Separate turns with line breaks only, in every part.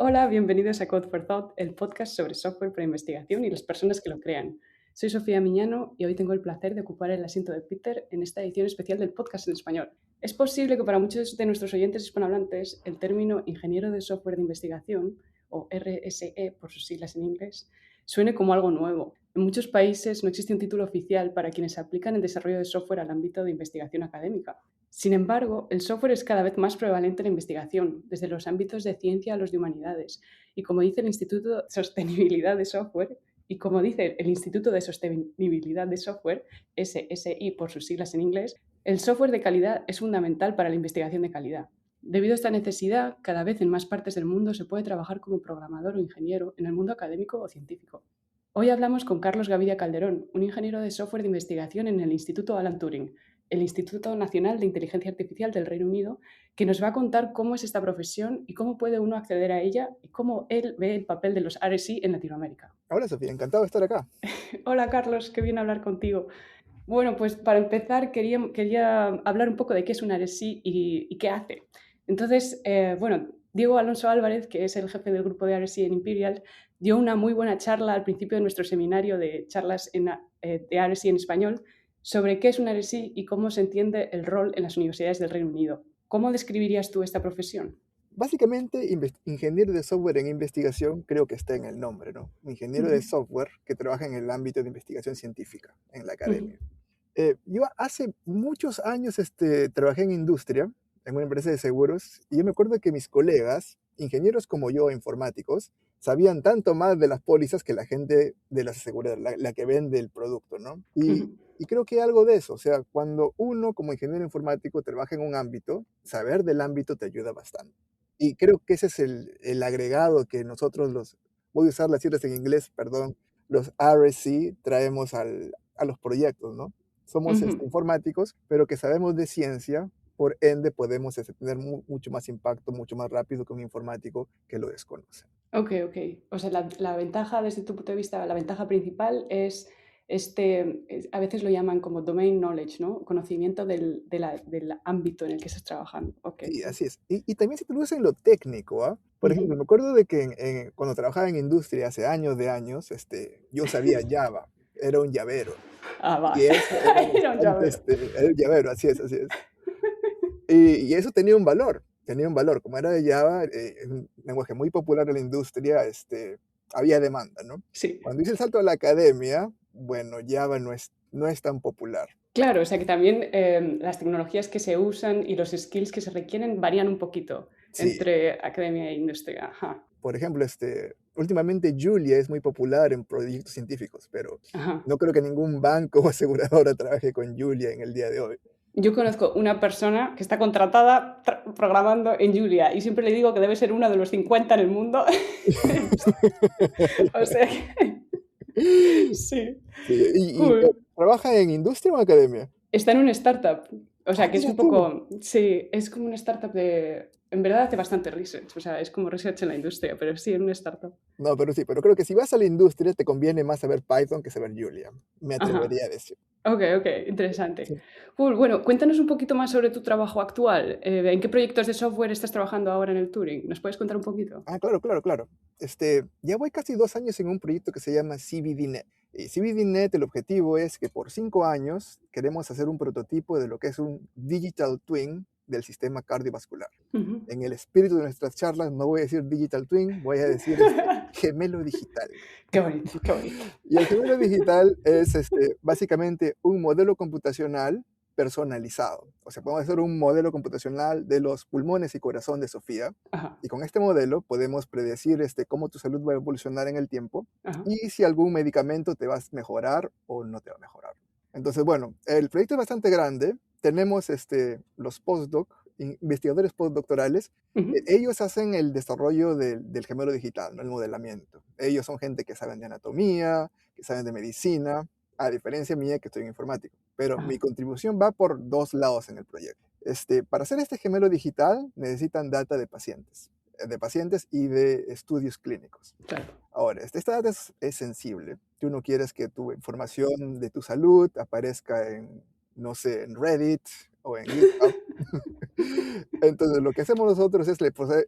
Hola, bienvenidos a Code for Thought, el podcast sobre software para investigación y las personas que lo crean. Soy Sofía Miñano y hoy tengo el placer de ocupar el asiento de Peter en esta edición especial del podcast en español. Es posible que para muchos de nuestros oyentes hispanohablantes el término ingeniero de software de investigación, o RSE por sus siglas en inglés, suene como algo nuevo. En muchos países no existe un título oficial para quienes aplican el desarrollo de software al ámbito de investigación académica. Sin embargo, el software es cada vez más prevalente en la investigación, desde los ámbitos de ciencia a los de humanidades. Y como dice el Instituto de Sostenibilidad de Software, y como dice el Instituto de Sostenibilidad de Software, SSI por sus siglas en inglés, el software de calidad es fundamental para la investigación de calidad. Debido a esta necesidad, cada vez en más partes del mundo se puede trabajar como programador o ingeniero en el mundo académico o científico. Hoy hablamos con Carlos Gaviria Calderón, un ingeniero de software de investigación en el Instituto Alan Turing, el Instituto Nacional de Inteligencia Artificial del Reino Unido, que nos va a contar cómo es esta profesión y cómo puede uno acceder a ella y cómo él ve el papel de los RSI en Latinoamérica.
Hola Sofía, encantado de estar acá.
Hola Carlos, qué bien hablar contigo. Bueno, pues para empezar quería hablar un poco de qué es un RSI y qué hace. Entonces, Diego Alonso Álvarez, que es el jefe del grupo de RSI en Imperial, dio una muy buena charla al principio de nuestro seminario de charlas de RSI en español sobre qué es un RSI y cómo se entiende el rol en las universidades del Reino Unido. ¿Cómo describirías tú esta profesión?
Básicamente, ingeniero de software en investigación creo que está en el nombre, ¿no? Un ingeniero de
Ujú,
software que trabaja en el ámbito de investigación científica, en la
ujú,
academia. Yo hace muchos años trabajé en industria, en una empresa de seguros, y yo me acuerdo que mis colegas, ingenieros como yo, informáticos, sabían tanto más de las pólizas que la gente de las aseguradoras, la que vende el producto, ¿no?
ujú.
Y creo que algo de eso, o sea, cuando uno como ingeniero informático trabaja en un ámbito, saber del ámbito te ayuda bastante. Y creo que ese es el agregado que nosotros voy a usar las siglas en inglés, perdón, los RSC traemos a los proyectos, ¿no? Somos
Ujú.
informáticos, pero que sabemos de ciencia, por ende podemos tener mucho más impacto, mucho más rápido que un informático que lo desconoce.
Ok, ok. O sea, la ventaja desde tu punto de vista, la ventaja principal es a veces lo llaman como domain knowledge, ¿no? Conocimiento del ámbito en el que estás trabajando. Ok.
Sí, así es. Y también se produce en lo técnico, ¿ah? Por ejemplo,
Ujú.
me acuerdo de que cuando trabajaba en industria hace años de años, yo sabía Java, era un llavero.
Ah, va.
Y eso era
Era un
bastante,
llavero.
era un llavero, así es, así es. Y eso tenía un valor. Como era de Java, es un lenguaje muy popular en la industria, había demanda, ¿no?
Sí.
Cuando hice el salto a la academia, bueno, Java no es tan popular.
Claro, o sea que también las tecnologías que se usan y los skills que se requieren varían un poquito
Sí,
entre academia e industria. Ajá.
por ejemplo, últimamente Julia es muy popular en proyectos científicos, pero
Ajá.
no creo que ningún banco o aseguradora trabaje con Julia en el día de hoy.
Yo conozco una persona que está contratada programando en Julia y siempre le digo que debe ser uno de los 50 en el mundo. O sea que sí,
Sí, pero,
cool.
¿trabaja en industria o en academia?
Está en una startup, o
Ah,
sea, que es
mira
un
tú.
poco sí, es como una startup en verdad hace bastante research, o sea, es como research en la industria, pero sí, en una startup.
No, pero sí, pero creo que si vas a la industria te conviene más saber Python que saber Julia, me
Ajá.
atrevería a decir.
Okey, interesante.
Sí.
Cool, bueno, cuéntanos un poquito más sobre tu trabajo actual. ¿En qué proyectos de software estás trabajando ahora en el Turing? ¿Nos puedes contar un poquito?
Ah, claro, claro, claro. Ya voy casi 2 años en un proyecto que se llama CBDNet. Y CBDNet, el objetivo es que por 5 años queremos hacer un prototipo de lo que es un digital twin del sistema cardiovascular.
Ujú.
En el espíritu de nuestras charlas no voy a decir digital twin, voy a decir, gemelo digital.
Qué bonito, qué bonito.
Y el gemelo digital es básicamente un modelo computacional personalizado. O sea, podemos hacer un modelo computacional de los pulmones y corazón de Sofía.
Ajá,
Y con este modelo podemos predecir cómo tu salud va a evolucionar en el tiempo
ajá,
y si algún medicamento te va a mejorar o no te va a mejorar. Entonces, bueno, el proyecto es bastante grande. Tenemos los postdoc, investigadores postdoctorales.
ujú,
Ellos hacen el desarrollo del gemelo digital, ¿no? El modelamiento. Ellos son gente que saben de anatomía, que saben de medicina, a diferencia mía que estoy en informático. Pero mi
ajá,
contribución va por dos lados en el proyecto. Para hacer este gemelo digital necesitan data de pacientes y de estudios clínicos.
claro.
Ahora, esta data es sensible. Tú no quieres que tu información de tu salud aparezca en, no sé, en Reddit, o en GitHub. Entonces, lo que hacemos nosotros es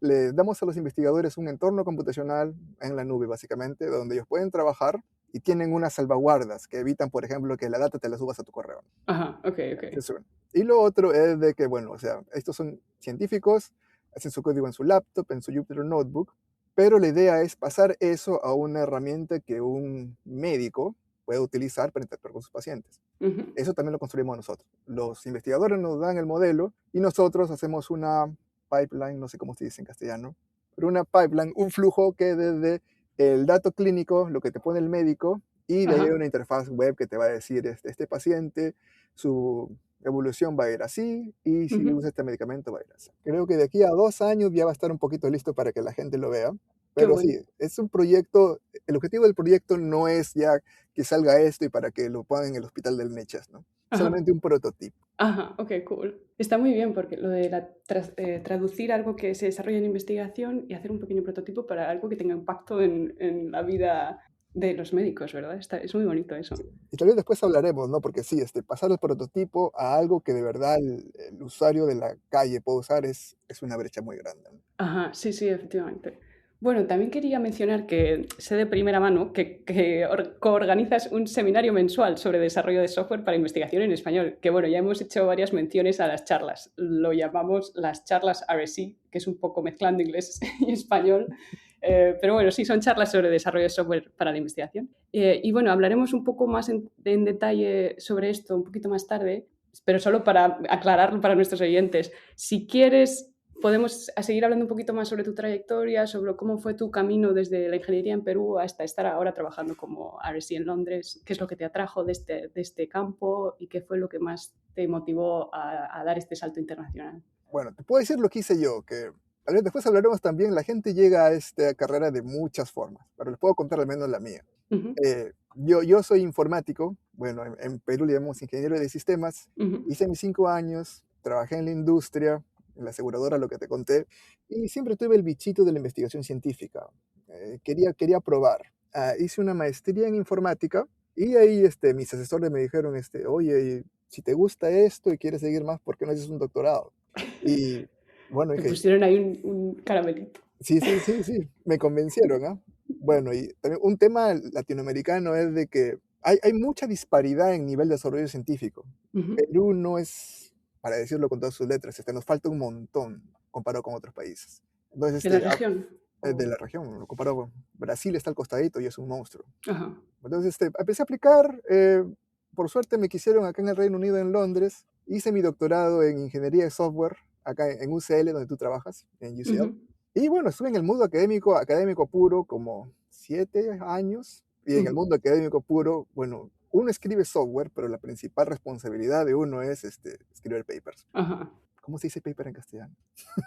le damos a los investigadores un entorno computacional en la nube, básicamente, donde ellos pueden trabajar y tienen unas salvaguardas que evitan, por ejemplo, que la data te la subas a tu correo.
Ajá, ok, ok.
Eso es uno. Y lo otro es de que, bueno, o sea, estos son científicos, hacen su código en su laptop, en su Jupyter Notebook, pero la idea es pasar eso a una herramienta que un médico puede utilizar para interactuar con sus pacientes.
Ujú.
Eso también lo construimos nosotros. Los investigadores nos dan el modelo y nosotros hacemos una pipeline, no sé cómo se dice en castellano, pero una pipeline, un flujo que desde el dato clínico, lo que te pone el médico, y de ahí hay
Ajá.
una interfaz web que te va a decir este paciente, su evolución va a ir así, y si
Ujú.
usa este medicamento va a ir así. Creo que de aquí a 2 años ya va a estar un poquito listo para que la gente lo vea,
Qué
pero
bueno.
sí, es un proyecto, el objetivo del proyecto no es ya que salga esto y para que lo pongan en el hospital del Nechas, ¿no?
Ajá.
Solamente un prototipo.
Ajá, ok, cool. Está muy bien porque lo de traducir algo que se desarrolla en investigación y hacer un pequeño prototipo para algo que tenga impacto en la vida de los médicos, ¿verdad? Es muy bonito eso.
Y tal vez después hablaremos, ¿no? Porque sí, pasar el prototipo a algo que de verdad el usuario de la calle puede usar es una brecha muy grande, ¿no?
Ajá, sí, sí, efectivamente. Bueno, también quería mencionar que sé de primera mano que coorganizas un seminario mensual sobre desarrollo de software para investigación en español, que bueno, ya hemos hecho varias menciones a las charlas. Lo llamamos las charlas RSE, que es un poco mezclando inglés y español. Pero bueno, sí, son charlas sobre desarrollo de software para la investigación. Y bueno, hablaremos un poco más en detalle sobre esto un poquito más tarde, pero solo para aclararlo para nuestros oyentes. Si quieres podemos seguir hablando un poquito más sobre tu trayectoria, sobre cómo fue tu camino desde la ingeniería en Perú hasta estar ahora trabajando como RSE en Londres, qué es lo que te atrajo de este campo y qué fue lo que más te motivó a dar este salto internacional.
Bueno, te puedo decir lo que hice yo, que tal vez después hablaremos también, la gente llega a esta carrera de muchas formas, pero les puedo contar al menos la mía.
Ujú,
Yo soy informático, bueno, en Perú le llamamos ingeniero de sistemas,
ujú,
hice mis 5 años, trabajé en la industria, en la aseguradora, lo que te conté, y siempre tuve el bichito de la investigación científica. Quería probar. Hice una maestría en informática y ahí mis asesores me dijeron, oye, si te gusta esto y quieres seguir más, ¿por qué no haces un doctorado? Y bueno,
te
dije,
pusieron ahí un caramelito.
sí, sí, sí, sí, me convencieron, ¿ah? Bueno, y también un tema latinoamericano es de que hay mucha disparidad en nivel de desarrollo científico.
Ujú.
Perú no es, para decirlo con todas sus letras, nos falta un montón comparado con otros países. Entonces,
¿De la región?
de la región, comparado con Brasil está al costadito y es un monstruo.
Ajá.
Entonces, empecé a aplicar, por suerte me quisieron acá en el Reino Unido, en Londres, hice mi doctorado en ingeniería de software, acá en UCL, donde tú trabajas, en UCL.
Ujú,
Y bueno, estuve en el mundo académico puro como 7 años, y en el
ujú.
mundo académico puro, bueno, uno escribe software, pero la principal responsabilidad de uno es escribir papers.
Ajá.
¿Cómo se dice paper en castellano?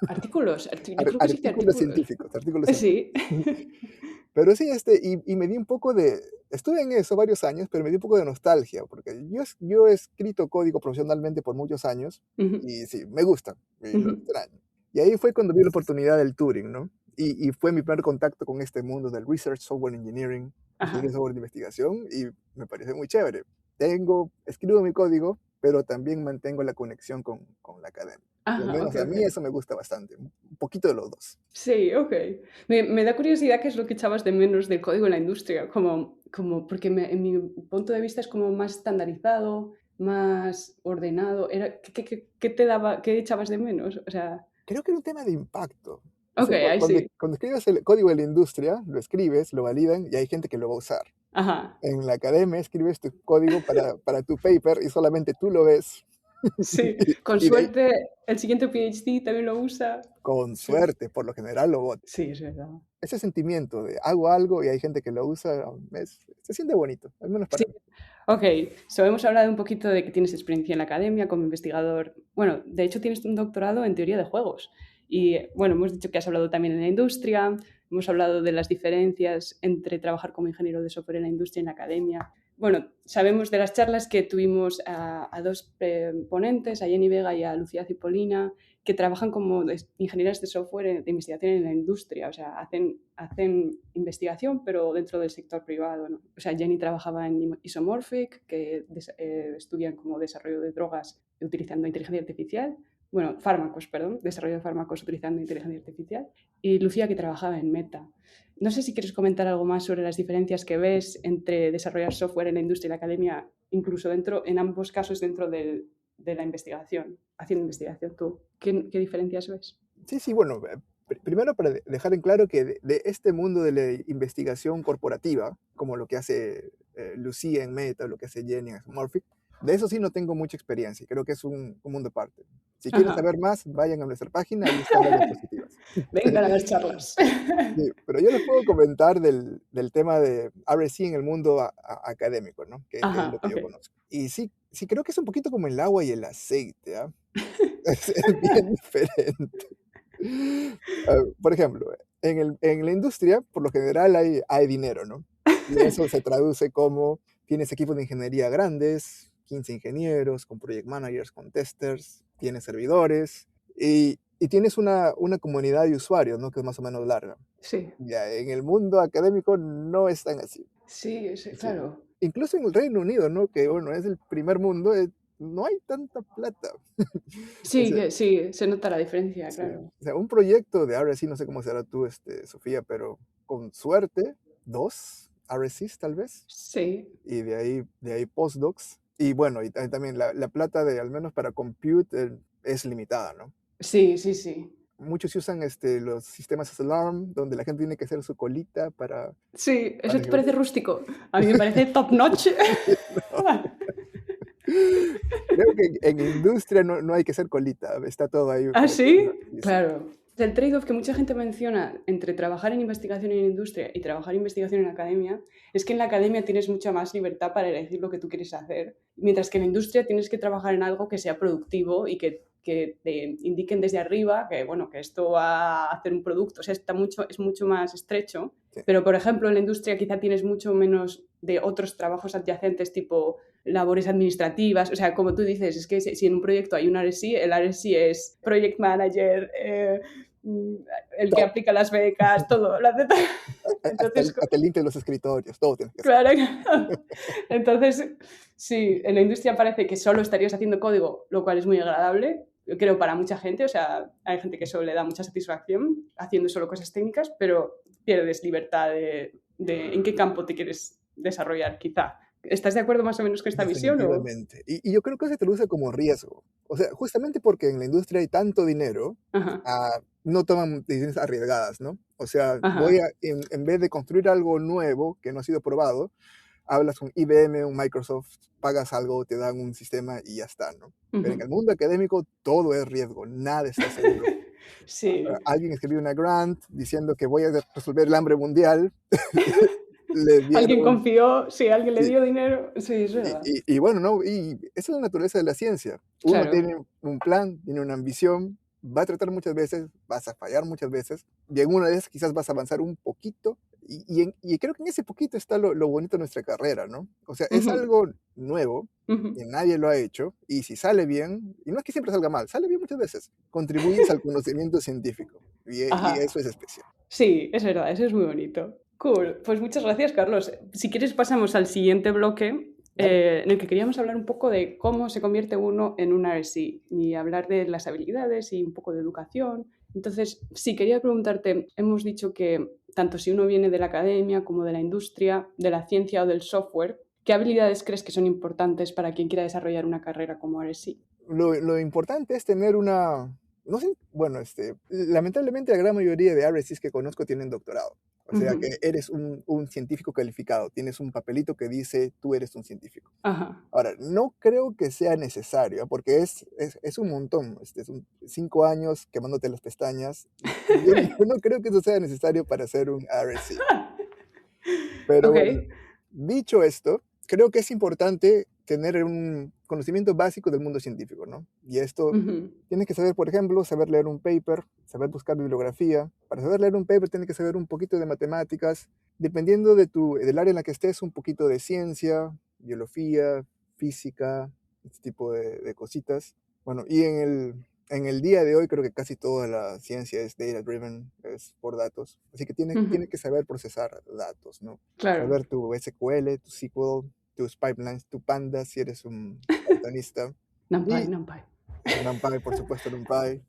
Artículos. Yo creo que sí que
Artículos
artículos.
científicos, artículos científicos.
Sí.
Pero sí, y me di un poco estuve en eso varios años, pero me di un poco de nostalgia, porque yo he escrito código profesionalmente por muchos años,
Ujú,
y sí, me gusta, y lo
ujú.
extraño. Y ahí fue cuando vi la oportunidad del Turing, ¿no? Y fue mi primer contacto con este mundo del Research Software Engineering, ingeniería de
Ajá.
software de investigación, y me pareció muy chévere. Escribo mi código, pero también mantengo la conexión con la academia. Y al
Ajá,
menos
ok,
a
ok.
mí eso me gusta bastante, un poquito de los dos.
Sí, okey. Me da curiosidad qué es lo que echabas de menos del código en la industria, porque en mi punto de vista es como más estandarizado, más ordenado. ¿Qué te daba qué echabas de menos? O sea,
Creo que era un tema de impacto. O sea,
okey, ahí sí.
cuando escribes el código de la industria, lo escribes, lo validan y hay gente que lo va a usar.
Ajá,
En la academia escribes tu código para tu paper y solamente tú lo ves.
sí. Con
Y de ahí,
suerte, el siguiente PhD también lo usa.
con
Sí.
suerte, por lo general lo botan.
Sí, es verdad.
Ese sentimiento de hago algo y hay gente que lo usa, se siente bonito, al menos
Sí.
para mí.
Okey. Hemos hablado un poquito de que tienes experiencia en la academia como investigador. Bueno, de hecho, tienes un doctorado en teoría de juegos. Y, bueno, hemos dicho que has hablado también en la industria, hemos hablado de las diferencias entre trabajar como ingeniero de software en la industria y en la academia. bueno, sabemos de las charlas que tuvimos a dos ponentes, a Jenny Vega y a Lucía Cipollina, que trabajan como ingenieras de software de investigación en la industria, o sea, hacen investigación, pero dentro del sector privado, ¿no? O sea, Jenny trabajaba en Isomorphic, que estudian como desarrollo de drogas utilizando inteligencia artificial, bueno, fármacos, perdón, desarrollo de fármacos utilizando inteligencia artificial, y Lucía, que trabajaba en Meta. No sé si quieres comentar algo más sobre las diferencias que ves entre desarrollar software en la industria y la academia, incluso en ambos casos dentro de la investigación, haciendo investigación tú. ¿Qué diferencias ves?
Sí, sí, bueno, primero para dejar en claro que de este mundo de la investigación corporativa, como lo que hace Lucía en Meta, lo que hace Jenny en Morphic, de eso sí no tengo mucha experiencia y creo que es un mundo aparte. Si quieren
Ajá.
saber más, vayan a nuestra página, ahí están las diapositivas.
Vengan a las charlas.
Sí, pero yo les puedo comentar del tema de RSE en el mundo académico, ¿no? Que es
Ajá,
lo que
ok.
yo conozco. Y sí, sí creo que es un poquito como el agua y el aceite, ¿ah? Es bien diferente. Por ejemplo, en la industria, por lo general hay dinero, ¿no? Y eso se traduce como tienes equipos de ingeniería grandes, 15 ingenieros, con project managers, con testers, tienes servidores y tienes una comunidad de usuarios, ¿no? Que es más o menos larga.
Sí,
Ya, en el mundo académico no es tan así.
sí, sí,
Sí.
claro.
Incluso en el Reino Unido, ¿no? Que bueno, es el primer mundo, no hay tanta plata. O
Sí,
sea,
sí, se nota la diferencia,
sí.
claro.
O sea, un proyecto de RSI, no sé cómo será tú, Sofía, pero con suerte, 2 RSIs tal vez,
Sí,
y de ahí postdocs. Y bueno, y también la plata de, al menos para compute, es limitada, ¿no?
sí, sí, sí.
Muchos usan los sistemas SLARM, donde la gente tiene que hacer su colita
Sí, ¿eso
para
te parece
ejecutar.
rústico? A mí me parece top notch.
No. Creo que en industria no hay que hacer colita, está todo ahí
¿Ah, sí?
predeterminado. Sí, sí.
Claro. El trade-off que mucha gente menciona entre trabajar en investigación en industria y trabajar en investigación en academia es que en la academia tienes mucha más libertad para elegir lo que tú quieres hacer, mientras que en la industria tienes que trabajar en algo que sea productivo y que te indiquen desde arriba que, bueno, que esto va a hacer un producto. O sea, es mucho más estrecho,
Sí.
pero, por ejemplo, en la industria quizá tienes mucho menos de otros trabajos adyacentes tipo labores administrativas, o sea, como tú dices, es que si en un proyecto hay un RSI, el RSI es Project Manager, el que
Todo.
aplica las becas, todo.
Hasta
Entonces,
hasta el link de los escritorios, todo tienes que hacer.
claro, entonces, sí, en la industria parece que solo estarías haciendo código, lo cual es muy agradable, yo creo para mucha gente, o sea, hay gente que eso le da mucha satisfacción haciendo solo cosas técnicas, pero pierdes libertad de en qué campo te quieres desarrollar, quizá. ¿Estás de acuerdo más o menos con esta visión? O...
Definitivamente. Y yo creo que se traduce como riesgo. O sea, justamente porque en la industria hay tanto dinero,
Ajá,
no toman decisiones arriesgadas, ¿no? O sea,
ajá,
en vez de construir algo nuevo que no ha sido probado, hablas con IBM, un Microsoft, pagas algo, te dan un sistema y ya está, ¿no? Pero en
ujú.
el mundo académico todo es riesgo, nada está seguro.
Sí.
Alguien escribió una grant diciendo que voy a resolver el hambre mundial, le
Alguien
dieron,
confió, sí, alguien le
sí,
dio dinero, sí, es verdad.
y bueno, ¿no? Y esa es la naturaleza de la ciencia. Uno
Claro.
tiene un plan, tiene una ambición, va a tratar muchas veces, vas a fallar muchas veces, y en una de esas quizás vas a avanzar un poquito, y creo que en ese poquito está lo bonito de nuestra carrera, ¿no? O sea, es
Ujú,
algo nuevo,
ujú.
que nadie lo ha hecho, y si sale bien, y no es que siempre salga mal, sale bien muchas veces, contribuyes al conocimiento científico, y
Ajá.
eso es especial.
Sí, es verdad, eso es muy bonito. Cool. Pues muchas gracias, Carlos. Si quieres, pasamos al siguiente bloque,
Dale.
en el que queríamos hablar un poco de cómo se convierte uno en un RSI y hablar de las habilidades y un poco de educación. Entonces, sí, quería preguntarte, hemos dicho que tanto si uno viene de la academia como de la industria, de la ciencia o del software, ¿qué habilidades crees que son importantes para quien quiera desarrollar una carrera como RSI?
Lo importante es tener no sé, bueno, lamentablemente la gran mayoría de RSIs que conozco tienen doctorado. O sea que
Ujú.
eres un científico calificado, tienes un papelito que dice tú eres un científico.
Ajá.
Ahora, no creo que sea necesario, porque es un montón, son 5 años quemándote las pestañas. Yo no creo que eso sea necesario para ser un RSI. Pero
Ok.
bueno, dicho esto, creo que es importante tener un conocimiento básico del mundo científico, ¿no? Y esto
Ujú.
tienes que saber, por ejemplo, saber leer un paper, saber buscar bibliografía. Para saber leer un paper tienes que saber un poquito de matemáticas, dependiendo del área en la que estés, un poquito de ciencia. biología, física, este tipo de cositas. Bueno, y en el día de hoy creo que casi toda la ciencia es data driven, es por datos. Así que tienes
Ujú.
que saber procesar datos, ¿no?
Claro.
Saber tu SQL, tu SQL, tus pipelines, tu Panda si eres un pythonista.
NumPy,
Y
NumPy.
NumPy, por supuesto, NumPy.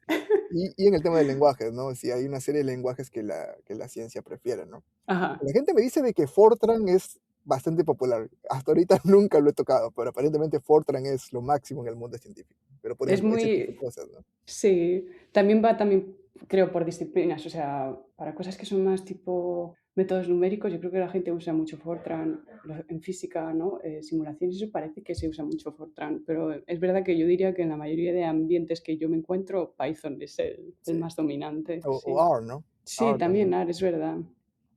Y en el tema de lenguajes, ¿no? Si hay una serie de lenguajes que la ciencia prefiere, ¿no?
Ajá.
La gente me dice de que Fortran es bastante popular. Hasta ahorita nunca lo he tocado, pero aparentemente Fortran es lo máximo en el mundo científico. Pero, por
Es
ejemplo, ese tipo de
muy
cosas, ¿no?
sí, también creo por disciplinas, o sea, para cosas que son más tipo métodos numéricos, yo creo que la gente usa mucho Fortran, en física, ¿no? Simulaciones, eso parece que se usa mucho Fortran, pero es verdad que yo diría que en la mayoría de ambientes que yo me encuentro, Python es el
Sí.
más dominante,
O
sí.
R, ¿no?
Sí,
R
también,
también.
es verdad.
Sí,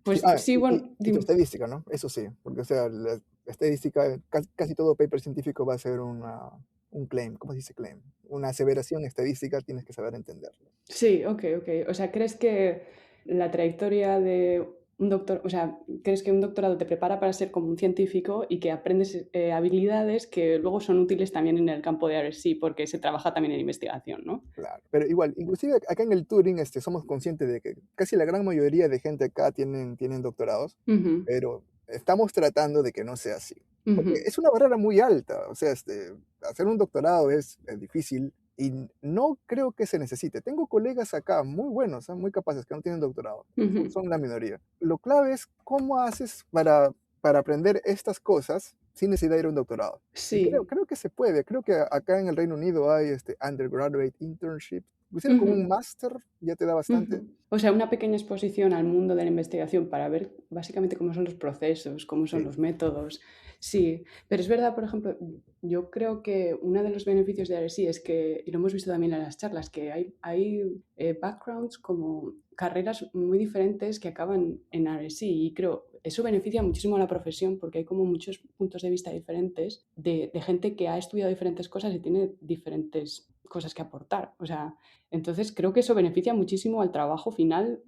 Pues sí, bueno,
y tu
dime.
estadística, ¿no? Eso sí, porque, o sea, la estadística, casi todo paper científico va a ser un claim, ¿cómo se dice claim? Una aseveración estadística, tienes que saber entenderlo.
Sí, okey, okey. O sea, ¿crees que la trayectoria de un doctor o sea, crees que un doctorado te prepara para ser como un científico y que aprendes, habilidades que luego son útiles también en el campo de R&C, porque se trabaja también en investigación, ¿no?
Claro, pero igual, inclusive acá en el Turing, somos conscientes de que casi la gran mayoría de gente acá tienen doctorados,
Ujú,
pero estamos tratando de que no sea así. Porque
ujú,
es una barrera muy alta, o sea, hacer un doctorado es difícil y no creo que se necesite. Tengo colegas acá muy buenos, muy capaces, que no tienen doctorado, son,
ujú.
son la minoría. Lo clave es cómo haces para aprender estas cosas sin necesidad de ir a un doctorado. Y creo,
Sí.
creo que se puede. Creo que acá en el Reino Unido hay undergraduate internship. Inclusive con un
Ujú.
máster ya te da bastante.
Ujú. O sea, una pequeña exposición al mundo de la investigación para ver básicamente cómo son los procesos, cómo son
Sí,
los métodos. Sí, pero es verdad, por ejemplo, yo creo que uno de los beneficios de RSI es que, y lo hemos visto también en las charlas, que hay backgrounds como carreras muy diferentes que acaban en RSI y creo eso beneficia muchísimo a la profesión porque hay como muchos puntos de vista diferentes de gente que ha estudiado diferentes cosas y tiene diferentes cosas que aportar. O sea, entonces, creo que eso beneficia muchísimo al trabajo final.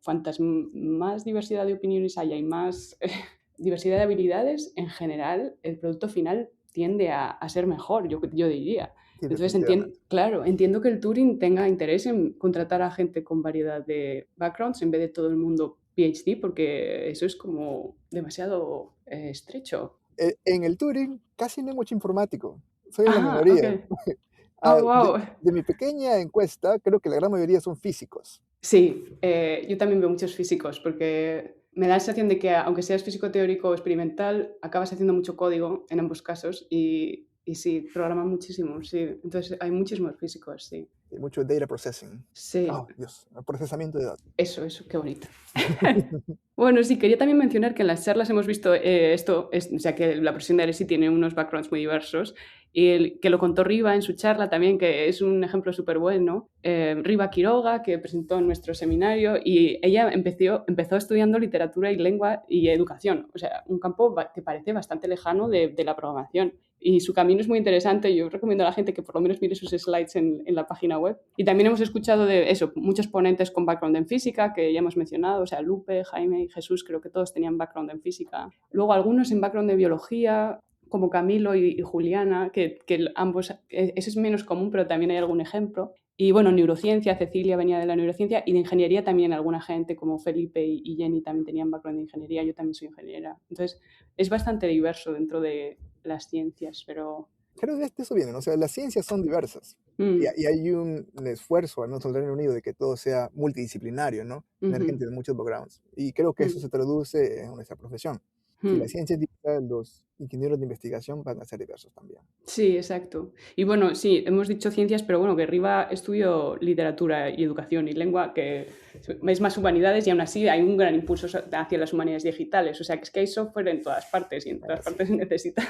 Cuantas más diversidad de opiniones haya y más diversidad de habilidades, en general, el producto final tiende a ser mejor, yo diría.
sí,
Entonces,
definitivamente.
claro, entiendo que el Turing tenga interés en contratar a gente con variedad de backgrounds en vez de todo el mundo PhD, porque eso es como demasiado estrecho.
En el Turing casi no hay mucho informático. Soy de la
Ah, ok.
minoría.
Oh,
De,
wow.
de mi pequeña encuesta, creo que la gran mayoría son físicos.
Sí, yo también veo muchos físicos, porque me da la sensación de que aunque seas físico teórico o experimental, acabas haciendo mucho código en ambos casos y sí, programan muchísimo, sí. Entonces hay muchísimos físicos, sí.
Y mucho data processing.
Sí,
Oh, Dios, procesamiento de datos.
eso, qué bonito. Bueno, sí, quería también mencionar que en las charlas hemos visto o sea, que la profesión de ARSI tiene unos backgrounds muy diversos y que lo contó Riva en su charla también, que es un ejemplo súper bueno. Riva Quiroga, que presentó en nuestro seminario y ella empezó estudiando literatura y lengua y educación, o sea, un campo que parece bastante lejano de la programación. Y su camino es muy interesante. Yo recomiendo a la gente que por lo menos mire sus slides en la página web. Y también hemos escuchado de eso, muchos ponentes con background en física, que ya hemos mencionado, o sea, Lupe, Jaime y Jesús, creo que todos tenían background en física. Luego algunos en background de biología, como Camilo y Juliana, que ambos, eso es menos común, pero también hay algún ejemplo. Y bueno, neurociencia, Cecilia venía de la neurociencia y de ingeniería también alguna gente como Felipe y Jenny también tenían background de ingeniería, yo también soy ingeniera. Entonces, es bastante diverso dentro de las ciencias, pero...
Creo que de eso viene, ¿no? O sea, las ciencias son diversas. Y,
Mm,
y hay un esfuerzo, al menos en el Reino Unido, de que todo sea multidisciplinario, ¿no? Tener
ujú,
gente de muchos backgrounds. Y creo que eso
mm,
se traduce en nuestra profesión. Si la
mm.
ciencia es diversa, los ingenieros de investigación van a ser diversos también.
Sí, exacto. Y bueno, sí, hemos dicho ciencias, pero bueno, que Riva estudió literatura y educación y lengua, que es más humanidades y aún así hay un gran impulso hacia las humanidades digitales. O sea, que es que hay software en todas partes y en todas
Sí.
partes se necesita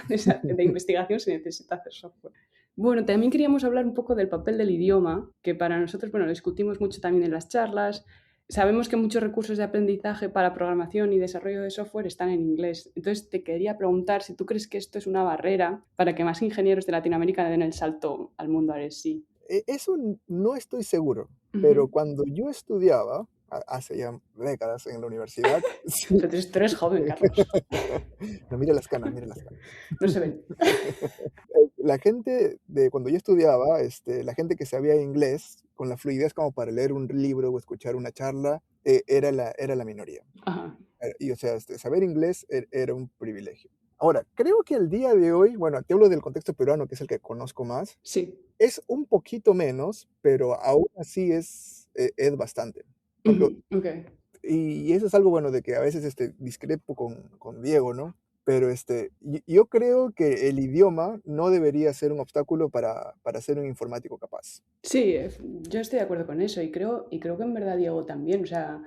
de investigación se necesita hacer software. Bueno, también queríamos hablar un poco del papel del idioma, que para nosotros, bueno, lo discutimos mucho también en las charlas. Sabemos que muchos recursos de aprendizaje para programación y desarrollo de software están en inglés. Entonces, te quería preguntar si tú crees que esto es una barrera para que más ingenieros de Latinoamérica den el salto al mundo RSI.
Eso no estoy seguro, pero
Ujú,
cuando yo estudiaba, hace ya décadas en la universidad. Sí.
Pero tú eres joven, Carlos.
No, mira las canas, mira las canas.
No se ven.
La gente de cuando yo estudiaba, la gente que sabía inglés con la fluidez como para leer un libro o escuchar una charla, era la minoría.
Ajá.
Y, o sea, saber inglés era un privilegio. Ahora, creo que el día de hoy, bueno, te hablo del contexto peruano, que es el que conozco más,
Sí.
es un poquito menos, pero aún así es bastante. Porque
Ujú, okey.
y eso es algo, bueno, de que a veces, discrepo con Diego, ¿no? Pero, yo creo que el idioma no debería ser un obstáculo para ser un informático capaz.
Sí, yo estoy de acuerdo con eso y creo que en verdad Diego también. O sea,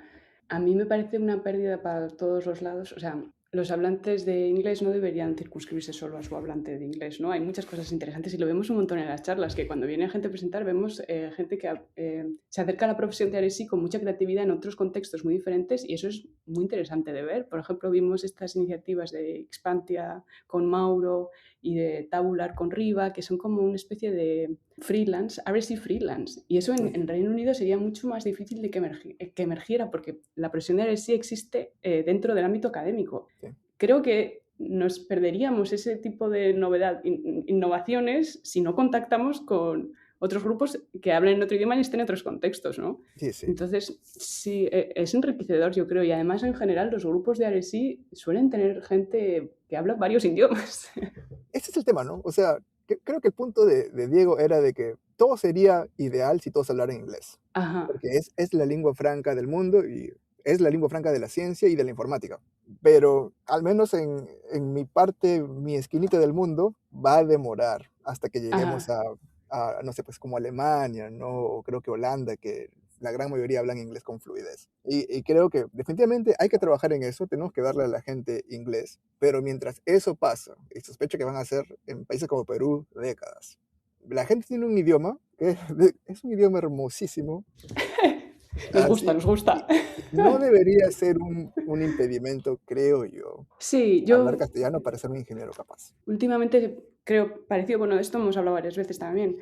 a mí me parece una pérdida para todos los lados. O sea, los hablantes de inglés no deberían circunscribirse solo a su hablante de inglés, ¿no? Hay muchas cosas interesantes y lo vemos un montón en las charlas, que cuando viene gente a presentar vemos gente que se acerca a la profesión de RSI con mucha creatividad en otros contextos muy diferentes y eso es muy interesante de ver. Por ejemplo, vimos estas iniciativas de Expantia con Mauro y de Tabular con Riva, que son como una especie de freelance, RSI freelance. Y eso en Reino Unido sería mucho más difícil de que emergiera, porque la profesión de RSI existe dentro del ámbito académico.
Sí.
Creo que nos perderíamos ese tipo de innovaciones si no contactamos con otros grupos que hablen en otro idioma y estén en otros contextos, ¿no?
Sí, sí.
Entonces, sí, es enriquecedor, yo creo. Y además, en general, los grupos de RSI suelen tener gente que habla varios idiomas.
Ese es el tema, ¿no? O sea, creo que el punto de Diego era de que todo sería ideal si todos hablaran inglés,
Ajá,
porque es la lengua franca del mundo y es la lengua franca de la ciencia y de la informática. Pero al menos en mi parte, mi esquinita del mundo, va a demorar hasta que lleguemos
ajá.
no sé, pues como Alemania, ¿no? O creo que Holanda, que la gran mayoría hablan inglés con fluidez. Y creo que definitivamente hay que trabajar en eso, tenemos que darle a la gente inglés, pero mientras eso pasa, y sospecho que van a ser en países como Perú décadas, la gente tiene un idioma que es un idioma hermosísimo,
Nos gusta,
así,
nos gusta.
y no debería ser un impedimento, creo yo,
Sí,
hablar
yo
castellano para ser un ingeniero capaz.
últimamente creo, parecido, bueno, de esto hemos hablado varias veces también,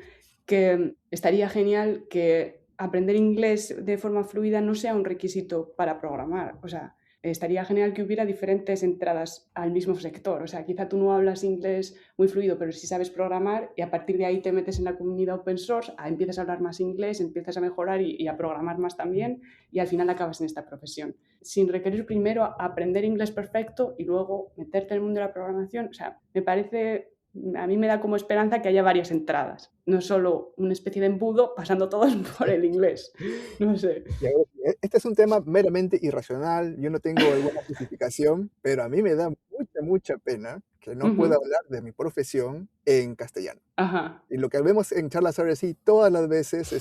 que estaría genial que aprender inglés de forma fluida no sea un requisito para programar. O sea, estaría genial que hubiera diferentes entradas al mismo sector. O sea, quizá tú no hablas inglés muy fluido, pero sí sabes programar y a partir de ahí te metes en la comunidad open source, empiezas a hablar más inglés, empiezas a mejorar y a programar más también y al final acabas en esta profesión. Sin requerir primero aprender inglés perfecto y luego meterte en el mundo de la programación. O sea, me parece, a mí me da como esperanza que haya varias entradas, no solo una especie de embudo pasando todos por el inglés. No sé.
Ya veo, este es un tema meramente irracional, yo no tengo alguna justificación, pero a mí me da mucha, mucha pena que no pueda
Ujú.
hablar de mi profesión en castellano.
Ajá,
Y lo que vemos en charlas ahora sí, todas las veces,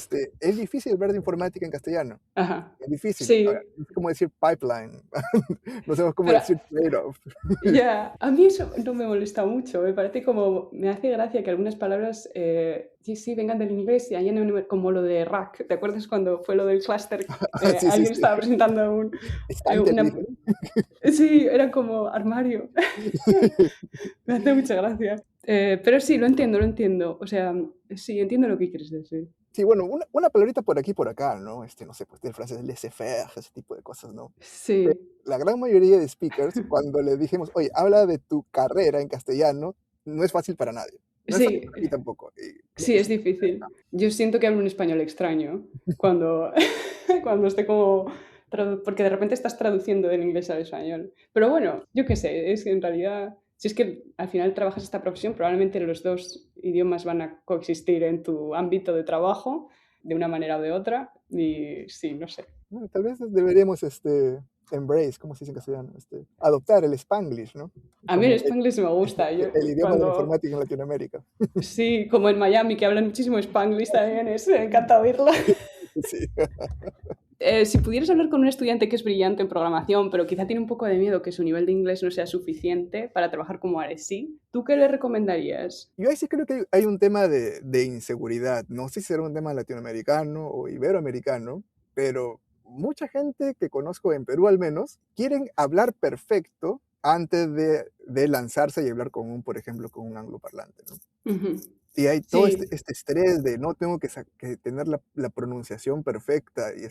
es difícil hablar de informática en castellano,
ajá.
es difícil. Ahora,
Sí,
no sé cómo decir pipeline, no sabemos cómo
pero
decir trade-off.
ya, a mí eso no me molesta mucho, me parece como, me hace gracia que algunas palabras, sí, sí, vengan del inglés y hayan como lo de rack. ¿Te acuerdas cuando fue lo del cluster?
Sí, sí,
Alguien
sí,
estaba presentando
estante,
una...
dije.
Sí, era como armario. Me hace mucha gracia. Pero sí, lo entiendo, lo entiendo. O sea, sí, entiendo lo que quieres decir.
Sí, bueno, una palabrita por aquí y por acá, ¿no? No sé, pues el francés laissez-faire, ese tipo de cosas, ¿no?
Sí,
La gran mayoría de speakers, cuando le dijimos: "Oye, habla de tu carrera en castellano", no es fácil para nadie. No es fácil
sí,
para mí tampoco, y creo
sí,
que
es
es
difícil. Yo siento que hablo un español extraño cuando, cuando estoy como... porque de repente estás traduciendo del inglés al español. Pero bueno, yo qué sé, es que en realidad, si es que al final trabajas esta profesión, probablemente los dos idiomas van a coexistir en tu ámbito de trabajo de una manera o de otra. Y sí, no sé.
bueno, tal vez deberíamos, embrace, ¿cómo se dice en castellano? Adoptar el Spanglish, ¿no?
A mí el
Como
Spanglish me gusta. Yo,
el idioma de la
cuando,
informática en Latinoamérica.
sí, como en Miami, que hablan muchísimo Spanglish también, me encanta oírlo.
Sí.
Si pudieras hablar con un estudiante que es brillante en programación, pero quizá tiene un poco de miedo que su nivel de inglés no sea suficiente para trabajar como RSI, ¿tú qué le recomendarías?
Yo ahí sí creo que hay un tema de inseguridad. No sé si será un tema latinoamericano o iberoamericano, pero mucha gente que conozco en Perú al menos, quieren hablar perfecto antes de lanzarse y hablar con por ejemplo, con un angloparlante, ¿no?
Ujú.
Y hay todo este
Sí,
este estrés de no tengo que tener la pronunciación perfecta y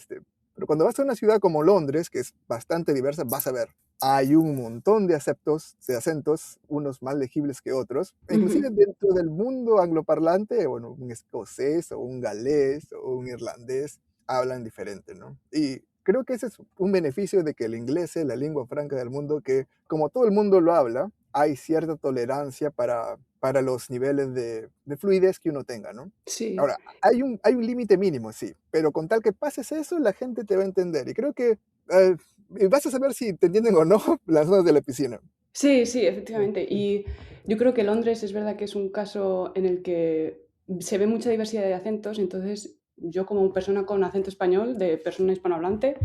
Pero cuando vas a una ciudad como Londres, que es bastante diversa, vas a ver, hay un montón de acentos, unos más legibles que otros. E inclusive
Ujú.
dentro del mundo angloparlante, bueno, un escocés o un galés o un irlandés hablan diferente, ¿no? Y creo que ese es un beneficio de que el inglés es la lengua franca del mundo, que como todo el mundo lo habla, hay cierta tolerancia para los niveles de fluidez que uno tenga, ¿no?
Sí.
Ahora, hay un límite mínimo, sí, pero con tal que pases eso, la gente te va a entender. Y creo que vas a saber si te entienden o no las zonas de la piscina.
Sí, sí, efectivamente. Y yo creo que Londres es verdad que es un caso en el que se ve mucha diversidad de acentos, entonces yo como persona con acento español, de persona hispanohablante,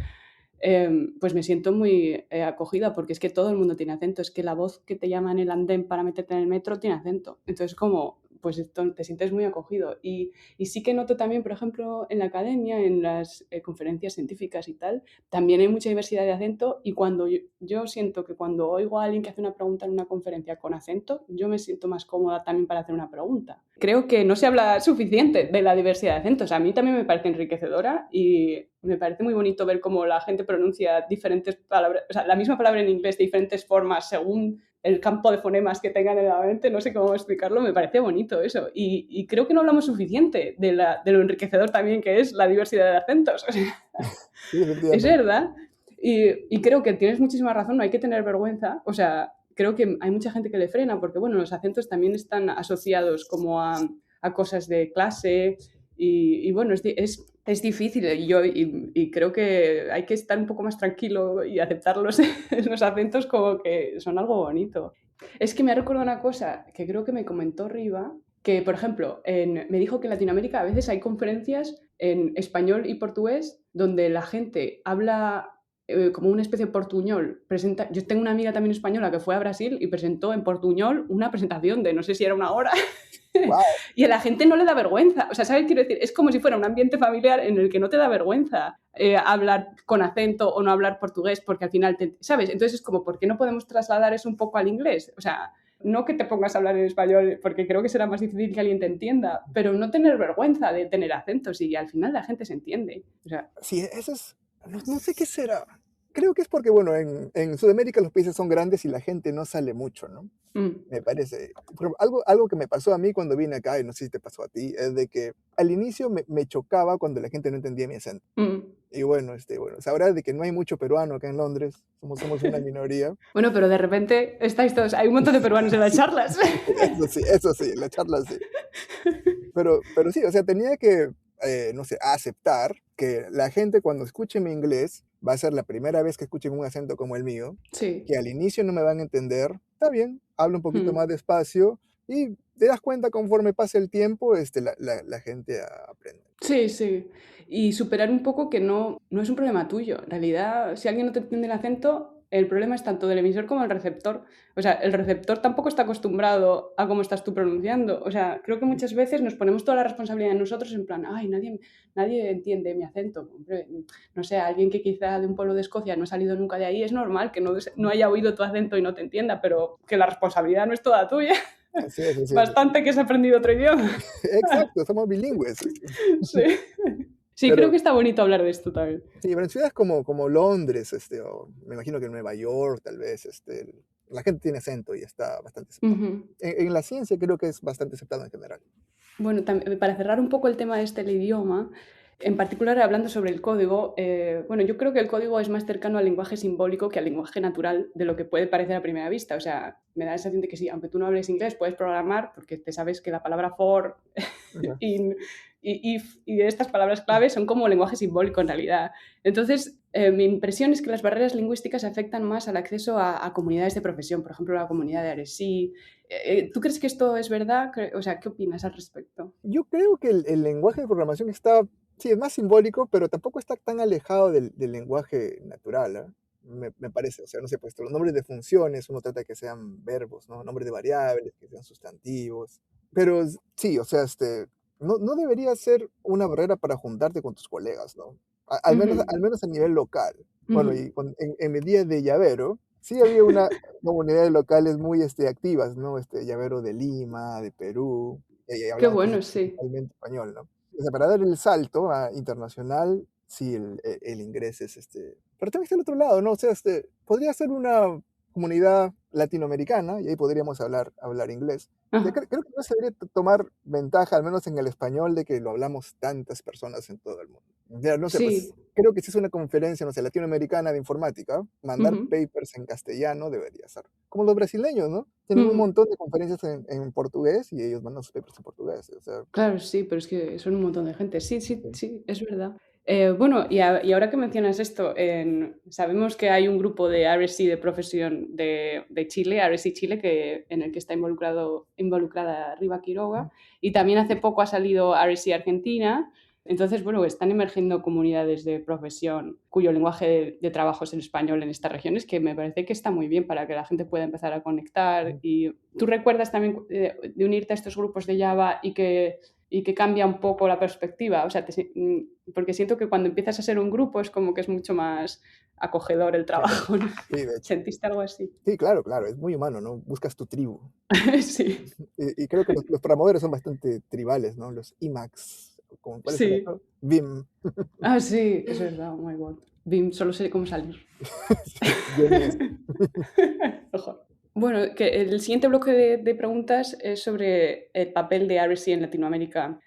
pues me siento muy acogida porque es que todo el mundo tiene acento, es que la voz que te llama en el andén para meterte en el metro tiene acento. Entonces como, pues esto, te sientes muy acogido. Y sí que noto también, por ejemplo, en la academia, en las conferencias científicas y tal, también hay mucha diversidad de acento y cuando yo siento que cuando oigo a alguien que hace una pregunta en una conferencia con acento, yo me siento más cómoda también para hacer una pregunta. Creo que no se habla suficiente de la diversidad de acentos. A mí también me parece enriquecedora y me parece muy bonito ver cómo la gente pronuncia diferentes palabras, o sea, la misma palabra en inglés de diferentes formas según el campo de fonemas que tengan en la mente, no sé cómo explicarlo, me parece bonito eso. Y creo que no hablamos suficiente de lo enriquecedor también que es la diversidad de acentos. O sea,
Sí,
es
efectivamente.
verdad. Y creo que tienes muchísima razón, no hay que tener vergüenza. O sea, creo que hay mucha gente que le frena porque, bueno, los acentos también están asociados como a cosas de clase y bueno, es difícil y creo que hay que estar un poco más tranquilo y aceptarlos los acentos como que son algo bonito. Es que me ha recordado una cosa que creo que me comentó Riva, que por ejemplo, me dijo que en Latinoamérica a veces hay conferencias en español y portugués donde la gente habla como una especie de portuñol. Yo tengo una amiga también española que fue a Brasil y presentó en portuñol una presentación de no sé si era una hora
Wow.
y a la gente no le da vergüenza. O sea, ¿sabes? Quiero decir, es como si fuera un ambiente familiar en el que no te da vergüenza hablar con acento o no hablar portugués porque al final, ¿sabes? Entonces es como, ¿por qué no podemos trasladar eso un poco al inglés? O sea, no que te pongas a hablar en español porque creo que será más difícil que alguien te entienda, pero no tener vergüenza de tener acentos y al final la gente se entiende. O sea,
Sí, eso es, no sé qué será. Creo que es porque, bueno, en Sudamérica los países son grandes y la gente no sale mucho, ¿no?
mm,
Me parece. Por ejemplo, algo que me pasó a mí cuando vine acá, y no sé si te pasó a ti, es de que al inicio me chocaba cuando la gente no entendía mi acento.
mm.
Y bueno, sabrás de que no hay mucho peruano acá en Londres, somos una minoría.
Bueno, pero de repente estáis todos, hay un montón de peruanos en las
Sí,
charlas.
eso sí, la charla sí. Pero sí, o sea, tenía que, no sé, aceptar que la gente cuando escuche mi inglés, va a ser la primera vez que escuchen un acento como el mío,
Sí.
que al inicio no me van a entender, está bien, hablo un poquito
Mm.
más despacio y te das cuenta conforme pasa el tiempo, la gente aprende.
Sí, sí. Y superar un poco que no es un problema tuyo. En realidad, si alguien no te entiende el acento, el problema es tanto del emisor como del receptor. O sea, el receptor tampoco está acostumbrado a cómo estás tú pronunciando. O sea, creo que muchas veces nos ponemos toda la responsabilidad en nosotros en plan, ay, nadie entiende mi acento. Hombre, no sé, alguien que quizá de un pueblo de Escocia no ha salido nunca de ahí, es normal que no haya oído tu acento y no te entienda, pero que la responsabilidad no es toda tuya.
Así es, así es.
Bastante que has aprendido otro idioma.
Exacto, somos bilingües.
Sí. Sí, creo
Pero
que está bonito hablar de esto también.
sí, pero en ciudades como Londres, o me imagino que en Nueva York, tal vez, la gente tiene acento y está bastante aceptado.
Ujú.
En la ciencia creo que es bastante aceptado en general.
Bueno, para cerrar un poco el tema este del idioma, en particular hablando sobre el código, bueno, yo creo que el código es más cercano al lenguaje simbólico que al lenguaje natural de lo que puede parecer a primera vista. O sea, me da la sensación de que sí, aunque tú no hables inglés, puedes programar porque te sabes que la palabra for
Ajá.
in y if y estas palabras clave son como lenguaje simbólico en realidad. Entonces, mi impresión es que las barreras lingüísticas afectan más al acceso a comunidades de profesión, por ejemplo, la comunidad de ARESI. ¿Tú crees que esto es verdad? O sea, ¿qué opinas al respecto?
Yo creo que el lenguaje de programación está, sí, es más simbólico, pero tampoco está tan alejado del lenguaje natural, ¿ah? Me parece, o sea, no sé, pues los nombres de funciones, uno trata de que sean verbos, ¿no? Nombres de variables, que sean sustantivos. Pero sí, o sea, no debería ser una barrera para juntarte con tus colegas, ¿no? Al menos,
Ujú,
al menos a nivel local. Bueno,
ujú.
y en mi día de llavero, sí había una comunidades locales muy activas, ¿no? Llavero de Lima, de Perú,
Qué
hablamos
bueno, sí.
principalmente español, ¿no? O sea, para dar el salto a internacional, sí, el inglés es Pero también está el otro lado, ¿no? O sea, podría ser una comunidad latinoamericana y ahí podríamos hablar inglés. O sea,
Ajá.
creo que no se debería tomar ventaja, al menos en el español, de que lo hablamos tantas personas en todo el mundo. Ya, no sé,
Sí.
pues creo que si es una conferencia, no sé, latinoamericana de informática, mandar
Ujú,
papers en castellano debería ser. Como los brasileños, ¿no? Tienen un
ujú.
montón de conferencias en portugués y ellos mandan sus papers en portugués. O sea,
Claro, sí, pero es que son un montón de gente. Sí, sí,
sí.
sí, es verdad. Bueno, y ahora que mencionas esto, sabemos que hay un grupo de RSI de profesión de Chile, RSI Chile, en el que está involucrada Riva Quiroga, y también hace poco ha salido RSI Argentina. Entonces, bueno, están emergiendo comunidades de profesión cuyo lenguaje de trabajo es el español en estas regiones, que me parece que está muy bien para que la gente pueda empezar a conectar. Y tú recuerdas también de unirte a estos grupos de Java y que cambia un poco la perspectiva. O sea, porque siento que cuando empiezas a ser un grupo es como que es mucho más acogedor el
Sí,
trabajo, ¿no?
sí, de hecho.
¿Sentiste algo así?
Sí, claro, claro, es muy humano, ¿no? Buscas tu tribu.
Sí,
Y creo que los programadores son bastante tribales, ¿no? Los Emacs, ¿cuál es el
sí.
otro? Vim.
Ah, sí, es verdad, oh my God. Bim, solo sé cómo salir.
Sí, JMS.
Ojo. Bueno, que el siguiente bloque de preguntas es sobre el papel de RSI en Latinoamérica.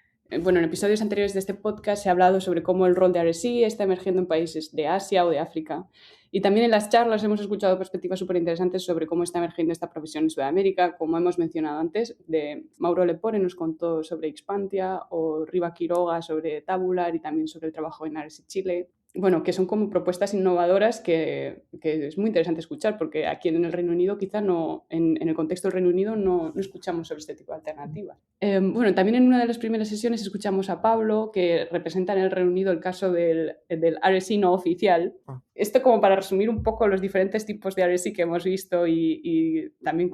Bueno, en episodios anteriores de este podcast se ha hablado sobre cómo el rol de RSI está emergiendo en países de Asia o de África. Y también en las charlas hemos escuchado perspectivas súper interesantes sobre cómo está emergiendo esta profesión en Sudamérica, como hemos mencionado antes, de Mauro Lepore nos contó sobre Xpantia, o Riva Quiroga sobre Tabular y también sobre el trabajo en RSI Chile. Bueno, que son como propuestas innovadoras que es muy interesante escuchar, porque aquí en el Reino Unido quizá no, en el contexto del Reino Unido no escuchamos sobre este tipo de alternativas. Bueno, también en una de las primeras sesiones escuchamos a Pablo, que representa en el Reino Unido el caso del RSI no oficial.
Ah,
Esto como para resumir un poco los diferentes tipos de RSI que hemos visto y también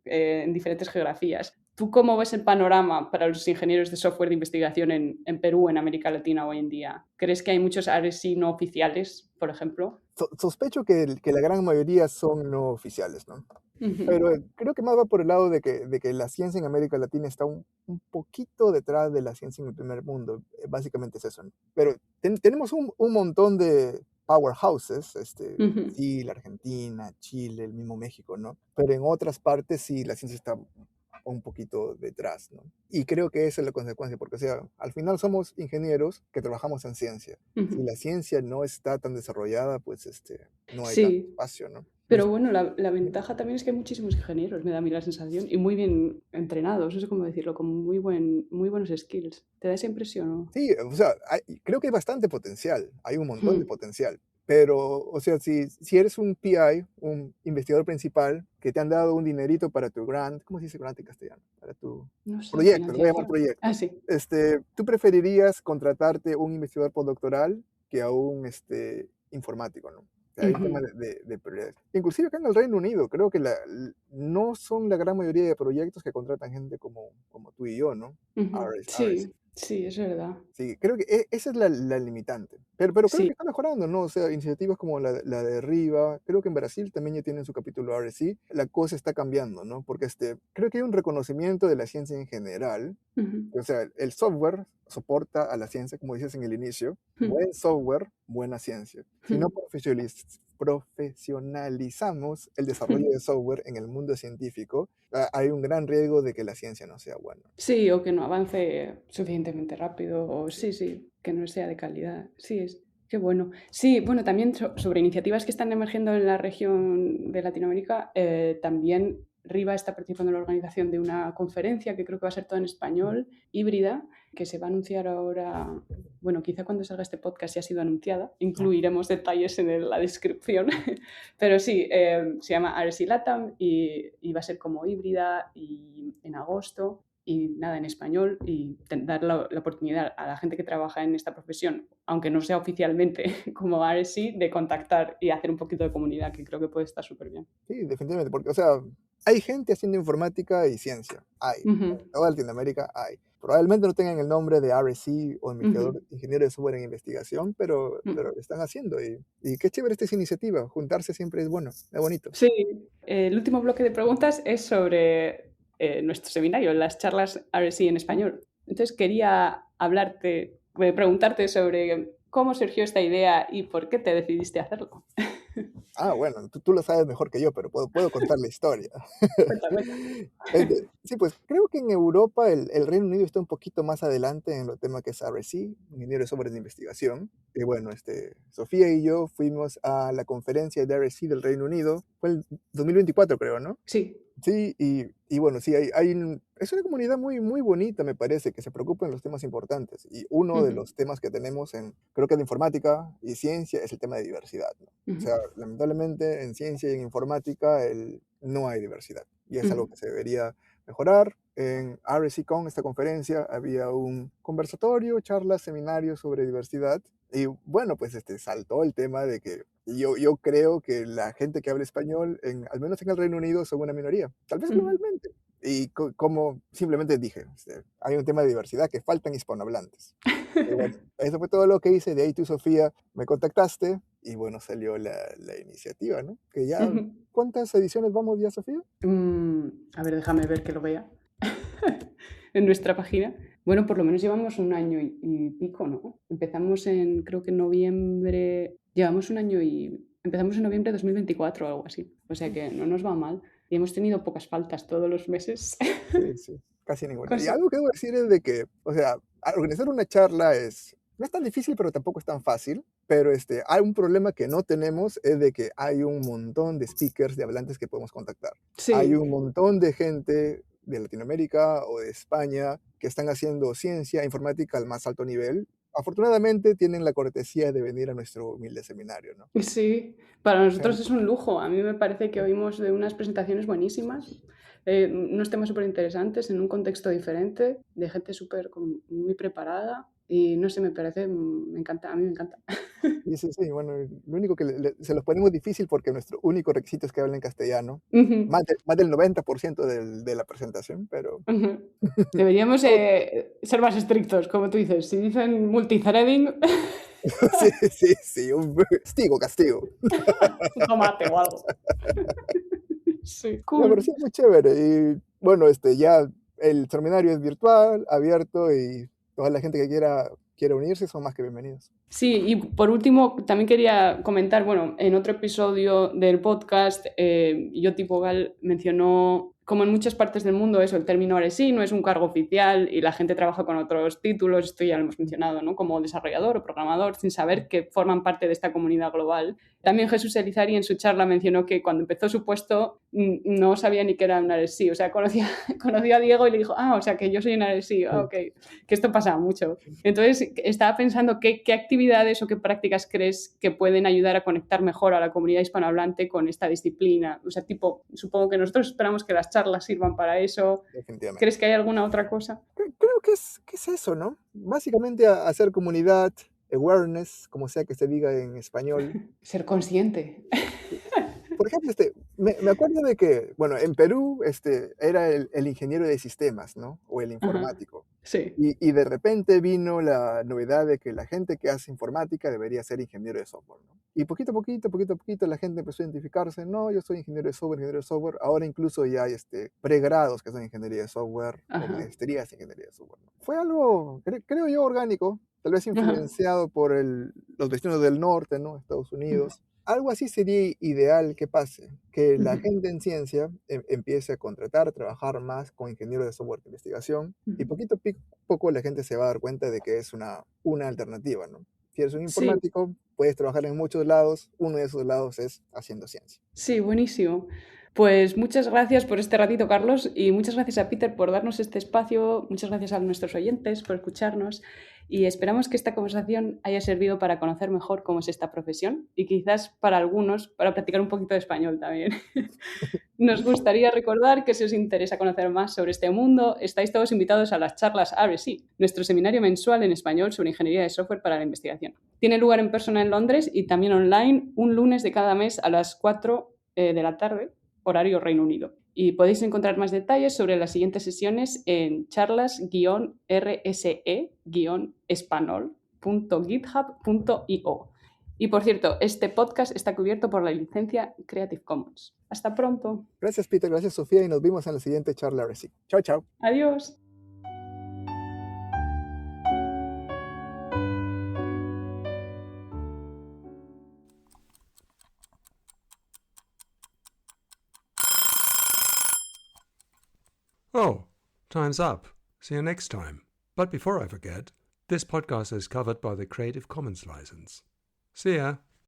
en diferentes geografías. ¿Tú cómo ves el panorama para los ingenieros de software de investigación en Perú, en América Latina hoy en día? ¿Crees que hay muchos RSI no oficiales, por ejemplo?
Sospecho que la gran mayoría son no oficiales, ¿no?
Ujú.
Pero creo que más va por el lado de que la ciencia en América Latina está un poquito detrás de la ciencia en el primer mundo. Básicamente es eso, ¿no? Pero tenemos un montón de powerhouses,
Ujú.
Brasil, Argentina, Chile, el mismo México, ¿no? Pero en otras partes sí la ciencia está un poquito detrás, ¿no? Y creo que esa es la consecuencia, porque, o sea, al final somos ingenieros que trabajamos en ciencia. Si
Ujú.
la ciencia no está tan desarrollada, pues no hay tanto
Sí,
espacio, ¿no?
pero bueno, la ventaja también es que hay muchísimos ingenieros, me da a mí la sensación, y muy bien entrenados, no sé cómo decirlo, con muy buenos skills. ¿Te da esa impresión o no?
Sí, o sea, creo que hay bastante potencial, hay un montón de
Mm.
potencial, pero, o sea, si eres un PI, un investigador principal, que te han dado un dinerito para tu grant, ¿cómo se dice grant en castellano? Para tu
No sé,
proyecto, lo voy a llamar
financiación. Ah,
proyecto.
sí.
¿Tú preferirías contratarte un investigador postdoctoral que a un informático, ¿no? O sea, hay un tema
Ujú.
de prioridades. Inclusive acá en el Reino Unido, creo que no son la gran mayoría de proyectos que contratan gente como tú y yo, ¿no?
Ujú.
RSC.
Sí, sí, es verdad.
Sí, creo que esa es la limitante. Pero creo que
Sí.
está mejorando, ¿no? O sea, iniciativas como la de Riva, creo que en Brasil también ya tienen su capítulo RSI. La cosa está cambiando, ¿no? Porque creo que hay un reconocimiento de la ciencia en general.
Ujú.
O sea, el software soporta a la ciencia, como dices en el inicio.
Ujú.
Buen software, buena ciencia. Si no profesionalizamos el desarrollo de software en el mundo científico, hay un gran riesgo de que la ciencia no sea buena.
Sí, o que no avance suficientemente rápido, o sí, sí, que no sea de calidad. Sí, qué bueno. Sí, bueno, también sobre iniciativas que están emergiendo en la región de Latinoamérica, también Riva está participando en la organización de una conferencia que creo que va a ser toda en español, híbrida, que se va a anunciar ahora, bueno, quizá cuando salga este podcast ya ha sido anunciada, incluiremos detalles en la descripción, pero sí, se llama RSI LATAM y va a ser como híbrida y en agosto y nada, en español y dar la oportunidad a la gente que trabaja en esta profesión, aunque no sea oficialmente como RSI, de contactar y hacer un poquito de comunidad, que creo que puede estar súper bien.
Sí, definitivamente, porque, o sea, hay gente haciendo informática y ciencia, hay,
Ujú,
en toda Latinoamérica hay. Probablemente no tengan el nombre de RSC o
ujú,
ingeniero de software en investigación, pero
ujú.
lo están haciendo y qué chévere esta iniciativa, juntarse siempre es bueno, es bonito.
Sí, el último bloque de preguntas es sobre nuestro seminario, las charlas RSI en español. Entonces quería preguntarte sobre cómo surgió esta idea y por qué te decidiste a hacerlo.
Bueno, tú lo sabes mejor que yo, pero puedo contar la historia.
Cuenta, cuenta.
Sí, pues creo que en Europa el Reino Unido está un poquito más adelante en lo tema que es RSE, Ingeniero de Software de Investigación. Y bueno, Sofía y yo fuimos a la conferencia de RSE del Reino Unido, fue el 2024 creo, ¿no?
Sí.
Sí, y bueno, sí, es una comunidad muy, muy bonita, me parece, que se preocupa en los temas importantes. Y uno de
Ujú,
los temas que tenemos creo que en informática y ciencia es el tema de diversidad, ¿no? O
ujú,
sea, lamentablemente en ciencia y en informática no hay diversidad. Y es algo
ujú,
que se debería mejorar. En RSECon, esta conferencia, había un conversatorio, charlas, seminarios sobre diversidad. Y bueno, pues saltó el tema de que yo creo que la gente que habla español, al menos en el Reino Unido, son una minoría, tal vez
ujú.
globalmente. Y como simplemente dije, hay un tema de diversidad que faltan hispanohablantes. Y bueno, eso fue todo lo que hice. De ahí tú, Sofía, me contactaste y bueno, salió la iniciativa, ¿no? Que ya,
Ujú.
¿cuántas ediciones vamos ya, Sofía?
A ver, déjame ver que lo vea. En nuestra página. Bueno, por lo menos llevamos un año y pico, ¿no? Empezamos creo que en noviembre, llevamos un año y empezamos en noviembre de 2024 o algo así. O sea que no nos va mal. Y hemos tenido pocas faltas todos los meses.
Sí, sí, casi ninguna. Y
Consi-
algo que debo decir es de que, o sea, organizar una charla no es tan difícil, pero tampoco es tan fácil. Pero hay un problema que no tenemos, es de que hay un montón de speakers, de hablantes que podemos contactar. Hay
Sí,
un montón de gente de Latinoamérica o de España que están haciendo ciencia informática al más alto nivel. Afortunadamente tienen la cortesía de venir a nuestro humilde seminario, ¿no?
sí. Para nosotros es
Ent-
un lujo. A mí me parece que oímos de unas presentaciones buenísimas, unos temas súper interesantes en un contexto diferente, de gente súper muy preparada. Y no sé, me parece, me encanta, a mí me encanta.
Y sí, sí, bueno, lo único que se los ponemos difícil porque nuestro único requisito es que hablen castellano,
Ujú,
más del 90% de la presentación, pero
ujú. Deberíamos
todo
ser más estrictos, como tú dices. Si dicen multithreading,
sí, sí, sí, un castigo.
un tomate o algo. Sí,
No, pero sí
cool.
es muy chévere y bueno, ya el seminario es virtual, abierto y toda la gente que quiera unirse son más que bienvenidos.
Sí, y por último, también quería comentar, bueno, en otro episodio del podcast, Yoti Pogal mencionó, como en muchas partes del mundo, eso, el término RSI no es un cargo oficial y la gente trabaja con otros títulos, esto ya lo hemos mencionado, ¿no? Como desarrollador o programador, sin saber que forman parte de esta comunidad global. También Jesús Elizari en su charla mencionó que cuando empezó su puesto no sabía ni qué era un RSI, o sea, conocía a Diego y le dijo, o sea, que yo soy un RSI, ok, que esto pasa mucho. Entonces, estaba pensando qué actividades o qué prácticas crees que pueden ayudar a conectar mejor a la comunidad hispanohablante con esta disciplina. O sea, tipo, supongo que nosotros esperamos que las charlas sirvan para eso.
Definitivamente.
¿Crees que hay alguna otra cosa?
Creo que es eso, ¿no? Básicamente hacer comunidad, awareness, como sea que se diga en español.
Ser consciente.
Por ejemplo, me acuerdo de que, bueno, en Perú, era el ingeniero de sistemas, ¿no? O el
Ajá.
informático.
Sí.
Y de repente vino la novedad de que la gente que hace informática debería ser ingeniero de software, ¿no? Y poquito a poquito, la gente empezó a identificarse, no, yo soy ingeniero de software, ingeniero de software. Ahora incluso ya hay pregrados que son ingeniería de software o
Ajá.
maestrías en ingeniería de software, ¿no? Fue algo, creo yo, orgánico, tal vez
Ajá.
influenciado por los vecinos del norte, ¿no? Estados
Ujú.
Unidos. Algo así sería ideal que pase, que la
Ujú.
gente en ciencia empiece a contratar, a trabajar más con ingenieros de software de investigación y
Ujú.
poco la gente se va a dar cuenta de que es una alternativa, ¿no? Si eres un
Sí,
informático, puedes trabajar en muchos lados, uno de esos lados es haciendo ciencia.
sí, buenísimo. Pues muchas gracias por este ratito, Carlos, y muchas gracias a Peter por darnos este espacio, muchas gracias a nuestros oyentes por escucharnos y esperamos que esta conversación haya servido para conocer mejor cómo es esta profesión y quizás para algunos para practicar un poquito de español también. Nos gustaría recordar que si os interesa conocer más sobre este mundo, estáis todos invitados a las charlas RSI, nuestro seminario mensual en español sobre ingeniería de software para la investigación. Tiene lugar en persona en Londres y también online un lunes de cada mes a las 4 de la tarde, horario Reino Unido. Y podéis encontrar más detalles sobre las siguientes sesiones en charlas-rse-espanol.github.io. Y por cierto, este podcast está cubierto por la licencia Creative Commons. Hasta pronto.
Gracias, Peter, gracias, Sofía, y nos vemos en la siguiente charla RSI. Chao, chao.
Adiós.
Oh, time's up. See you next time. But before I forget, this podcast is covered by the Creative Commons license. See ya.